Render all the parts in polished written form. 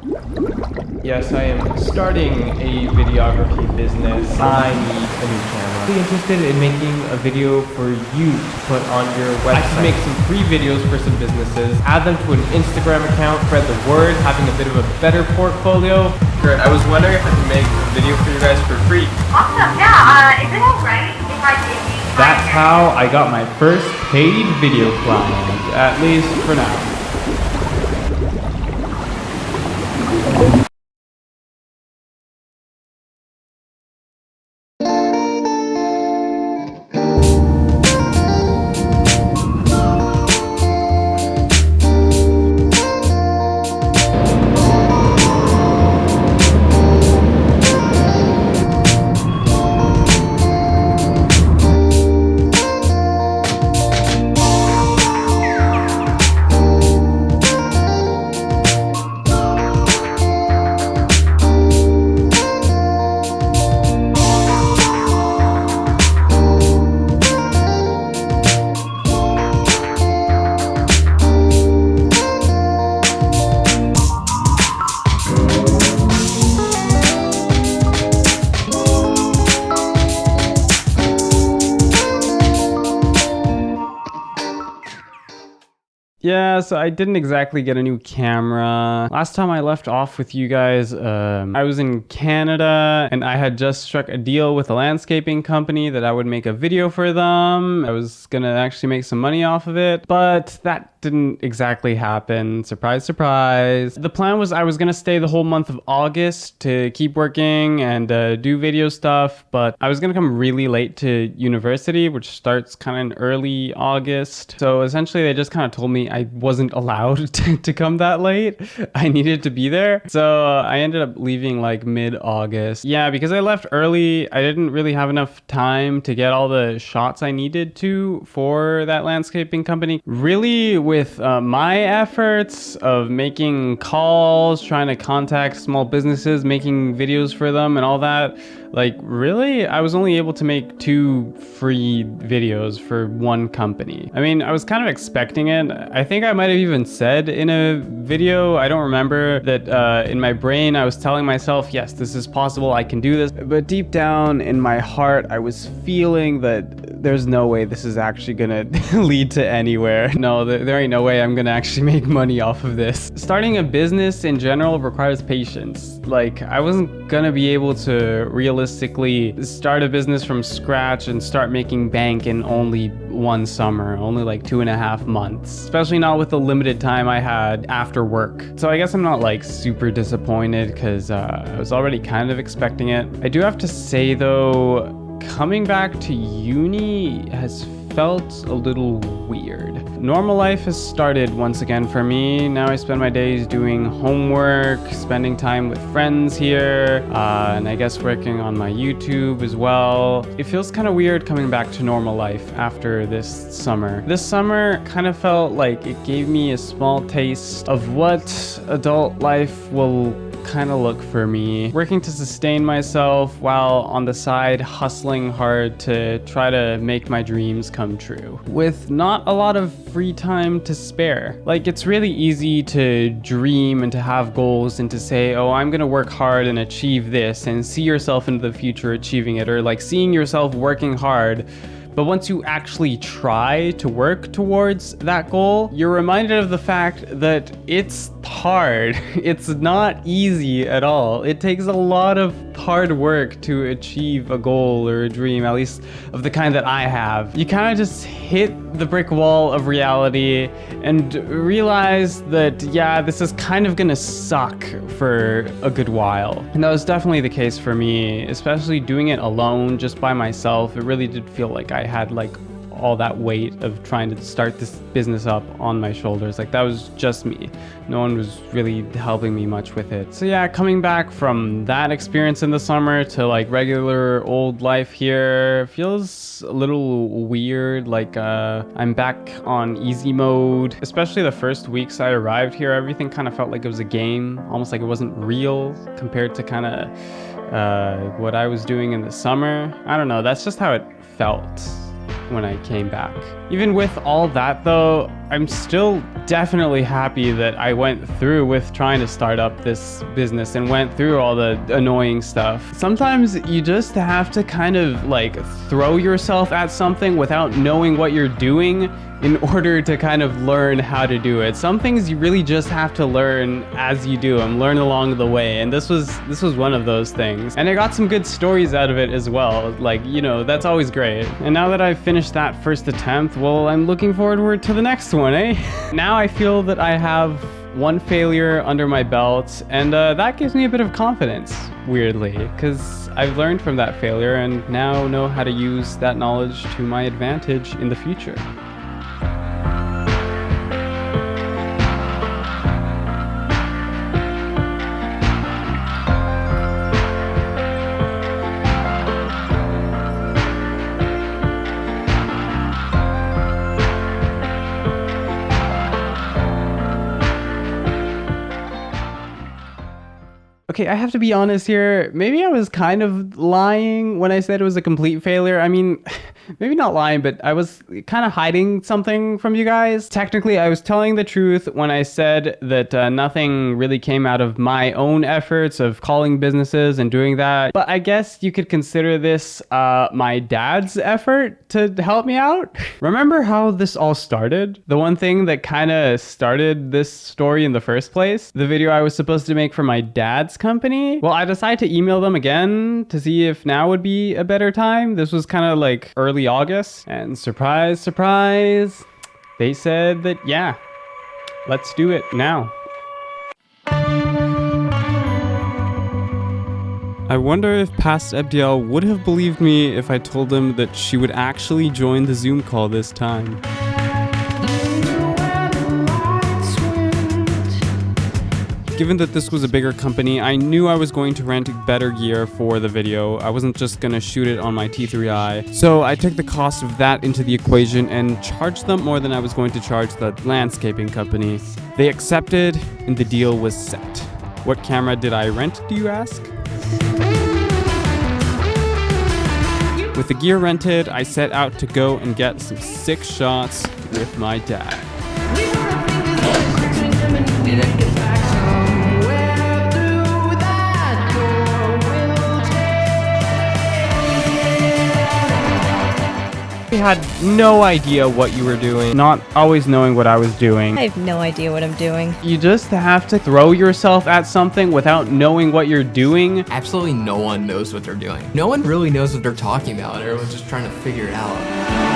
Yes, I am starting a videography business. I need a new camera. I'm interested in making a video for you to put on your website. I can make some free videos for some businesses, add them to an Instagram account, spread the word, having a bit of a better portfolio. Great. I was wondering if I could make a video for you guys for free. Awesome, yeah. Is it alright if I give you That's how I got my first paid video client, at least for now. Yeah, so I didn't exactly get a new camera. Last time I left off with you guys, I was in Canada and I had just struck a deal with a landscaping company that I would make a video for them. I was gonna actually make some money off of it, but that didn't exactly happen. Surprise, surprise. The plan was I was gonna stay the whole month of August to keep working and do video stuff, but I was gonna come really late to university, which starts kind of in early August. So essentially they just kind of told me I wasn't allowed to come that late. I needed to be there. So I ended up leaving like mid-August. Yeah, because I left early, I didn't really have enough time to get all the shots I needed to for that landscaping company. Really, with my efforts of making calls, trying to contact small businesses, making videos for them and all that, like really, I was only able to make 2 free videos for one company. I mean, I was kind of expecting it. I think I might have even said in a video, I don't remember, that in my brain I was telling myself, yes, this is possible, I can do this. But deep down in my heart, I was feeling that there's no way this is actually gonna lead to anywhere. No, there ain't no way I'm gonna actually make money off of this. Starting a business in general requires patience. Like, I wasn't gonna be able to realistically start a business from scratch and start making bank in only one summer, only like 2.5 months, especially not with the limited time I had after work. So I guess I'm not like super disappointed because I was already kind of expecting it. I do have to say though, coming back to uni has felt a little weird. Normal life has started once again for me. Now I spend my days doing homework, spending time with friends here, and I guess working on my YouTube as well. It feels kind of weird coming back to normal life after this summer. This summer kind of felt like it gave me a small taste of what adult life will kind of look for me. Working to sustain myself while on the side hustling hard to try to make my dreams come true. With not a lot of free time to spare. Like, it's really easy to dream and to have goals and to say, oh, I'm gonna work hard and achieve this and see yourself into the future achieving it, or like seeing yourself working hard. But once you actually try to work towards that goal, you're reminded of the fact that it's hard. It's not easy at all. It takes a lot of hard work to achieve a goal or a dream, at least of the kind that I have. You kind of just hit the brick wall of reality and realize that, yeah, this is kind of gonna suck for a good while. And that was definitely the case for me, especially doing it alone, just by myself. It really did feel like I had like all that weight of trying to start this business up on my shoulders. Like, that was just me. No one was really helping me much with it. So yeah, coming back from that experience in the summer to like regular old life here feels a little weird. Like I'm back on easy mode. Especially the first weeks I arrived here, everything kind of felt like it was a game, almost like it wasn't real compared to kind of what I was doing in the summer. I don't know, that's just how it felt when I came back. Even with all that though, I'm still definitely happy that I went through with trying to start up this business and went through all the annoying stuff. Sometimes you just have to kind of like throw yourself at something without knowing what you're doing in order to kind of learn how to do it. Some things you really just have to learn as you do them, learn along the way. And this was one of those things. And I got some good stories out of it as well. Like, you know, that's always great. And now that I've finished that first attempt, well, I'm looking forward to the next one, eh? Now I feel that I have one failure under my belt, and that gives me a bit of confidence, weirdly, because I've learned from that failure and now know how to use that knowledge to my advantage in the future. Okay, I have to be honest here. Maybe I was kind of lying when I said it was a complete failure. I mean, maybe not lying, but I was kind of hiding something from you guys. Technically, I was telling the truth when I said that nothing really came out of my own efforts of calling businesses and doing that. But I guess you could consider this my dad's effort to help me out. Remember how this all started? The one thing that kind of started this story in the first place? The video I was supposed to make for my dad's company? Well, I decided to email them again to see if now would be a better time. This was kind of like early August, and surprise, surprise, they said that, yeah, let's do it now. I wonder if past Ebdiel would have believed me if I told him that she would actually join the Zoom call this time. Given that this was a bigger company, I knew I was going to rent better gear for the video. I wasn't just gonna shoot it on my T3i. So I took the cost of that into the equation and charged them more than I was going to charge the landscaping company. They accepted and the deal was set. What camera did I rent, do you ask? With the gear rented, I set out to go and get some sick shots with my dad. I had no idea what you were doing. Not always knowing what I was doing. I have no idea what I'm doing. You just have to throw yourself at something without knowing what you're doing. Absolutely no one knows what they're doing. No one really knows what they're talking about. Everyone's just trying to figure it out.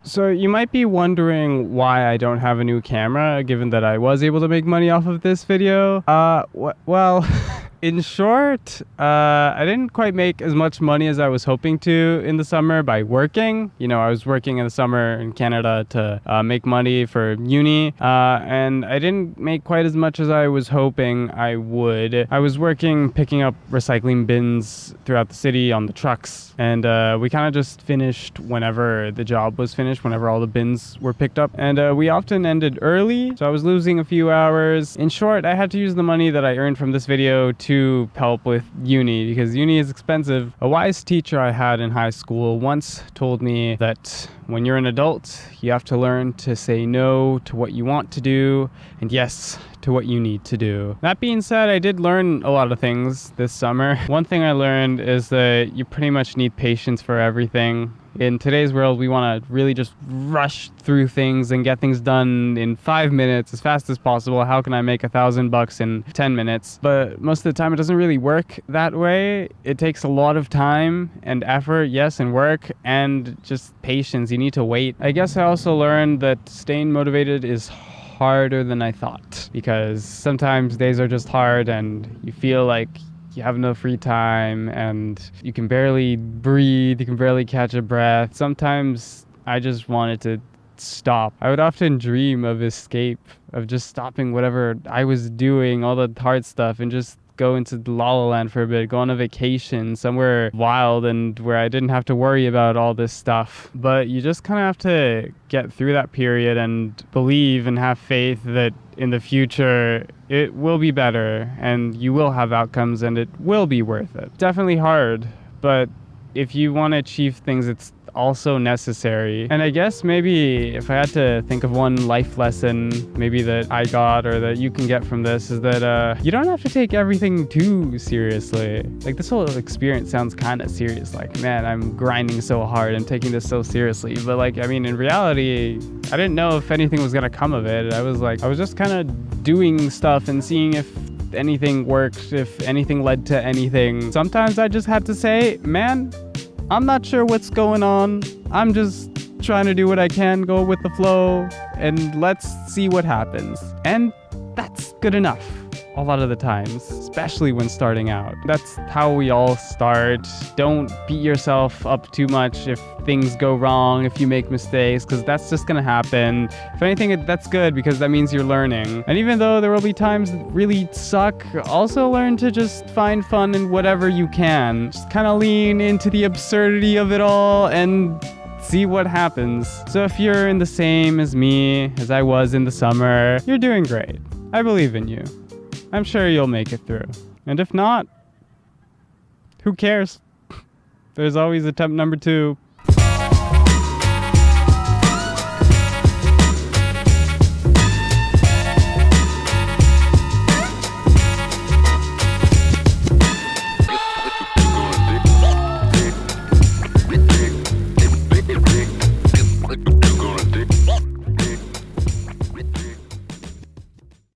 So you might be wondering why I don't have a new camera, given that I was able to make money off of this video. Well, in short, I didn't quite make as much money as I was hoping to in the summer by working. You know, I was working in the summer in Canada to make money for uni, and I didn't make quite as much as I was hoping I would. I was working picking up recycling bins throughout the city on the trucks, and we kind of just finished whenever the job was finished, whenever all the bins were picked up, and we often ended early, so I was losing a few hours. In short, I had to use the money that I earned from this video to help with uni, because uni is expensive. A wise teacher I had in high school once told me that when you're an adult, you have to learn to say no to what you want to do and yes to what you need to do. That being said, I did learn a lot of things this summer. One thing I learned is that you pretty much need patience for everything. In today's world, we want to really just rush through things and get things done in 5 minutes as fast as possible. How can I make $1,000 in 10 minutes? But most of the time, it doesn't really work that way. It takes a lot of time and effort, yes, and work, and just patience. You need to wait. I guess I also learned that staying motivated is harder than I thought, because sometimes days are just hard and you feel like you have no free time and you can barely breathe, you can barely catch a breath. Sometimes I just wanted to stop. I would often dream of escape, of just stopping whatever I was doing, all the hard stuff, and just go into La La Land for a bit, go on a vacation somewhere wild and where I didn't have to worry about all this stuff. But you just kind of have to get through that period and believe and have faith that in the future it will be better and you will have outcomes and it will be worth it. Definitely hard, but if you want to achieve things, it's also necessary. And I guess maybe if I had to think of one life lesson maybe that I got or that you can get from this is that you don't have to take everything too seriously. Like this whole experience sounds kind of serious, like man, I'm grinding so hard and taking this so seriously, but like I mean in reality I didn't know if anything was gonna come of it. I was just kind of doing stuff and seeing if anything worked, if anything led to anything. Sometimes I just had to say, man, I'm not sure what's going on. I'm just trying to do what I can, go with the flow, and let's see what happens. And that's good enough a lot of the times, especially when starting out. That's how we all start. Don't beat yourself up too much if things go wrong, if you make mistakes, because that's just gonna happen. If anything, that's good because that means you're learning. And even though there will be times that really suck, also learn to just find fun in whatever you can. Just kind of lean into the absurdity of it all and see what happens. So if you're in the same as me, as I was in the summer, you're doing great. I believe in you. I'm sure you'll make it through. And if not, who cares? There's always attempt number 2.